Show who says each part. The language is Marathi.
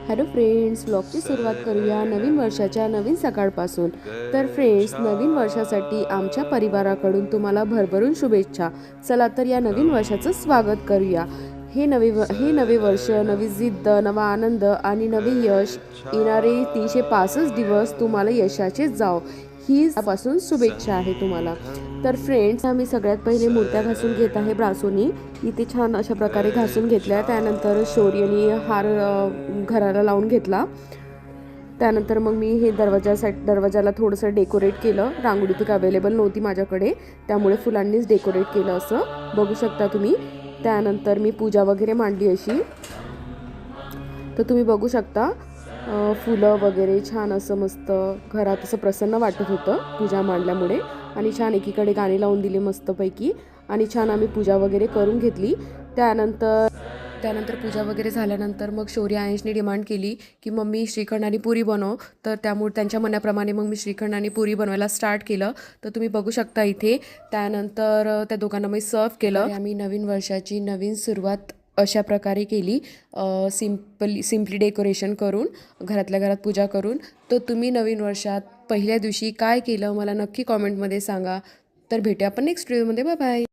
Speaker 1: हॅलो फ्रेंड्स, व्लॉगची सुरुवात करूया नवीन वर्षाच्या नवीन सकाळपासून। तर फ्रेंड्स, नवीन वर्षासाठी आमच्या परिवाराकडून तुम्हाला भरभरून शुभेच्छा। चला तर या नवीन वर्षाचं स्वागत करूया। हे नवे वर्ष, नवी जिद्द, नवा आनंद आणि नवे यश। येणारे 365 दिवस तुम्हाला यशाचे जाओ, ही पासून शुभेच्छा आहे तुम्हाला। तर फ्रेंड्स, आम्ही सगळ्यात पहिले मूर्त्या घासून घेत आहे ब्रासोनी। इथे छान अशा प्रकारे घासून घेतल्या। त्यानंतर शौर्यनी हार घराला लावून घेतला। त्यानंतर मग मी हे दरवाजाला थोडंसं डेकोरेट केलं। रांगोळी तिथे अवेलेबल नव्हती माझ्याकडे, त्यामुळे फुलांनीच डेकोरेट केलं, असं बघू शकता तुम्ही। त्यानंतर मी पूजा वगैरे मांडली अशी, तर तुम्ही बघू शकता फुलं वगैरे छान असं मस्त घरात असं प्रसन्न वाटत होतं पूजा मांडल्यामुळे। आणि छान एकीकडे गाणी लावून दिली मस्तपैकी, आणि छान आम्ही पूजा वगैरे करून घेतली। त्यानंतर पूजा वगैरे झाल्यानंतर मग शौर्य आयंशने डिमांड केली की मम्मी श्रीखंड आणि पुरी बनव। तर त्यामुळे त्यांच्या मनाप्रमाणे मग मी श्रीखंड आणि पुरी बनवायला स्टार्ट केलं, तर तुम्ही बघू शकता इथे। त्यानंतर त्या दोघांना मी सर्व केलं। आम्ही नवीन वर्षाची नवीन सुरुवात अशा प्रकारे केली, सिम्पली डेकोरेशन करून, घरातल्या घरात पूजा करून। तर तुम्ही नवीन वर्षात पहिल्या दिवशी काय केलं मला नक्की कॉमेंटमध्ये सांगा। तर भेटूया आपण नेक्स्ट व्हिडिओमध्ये। Bye bye.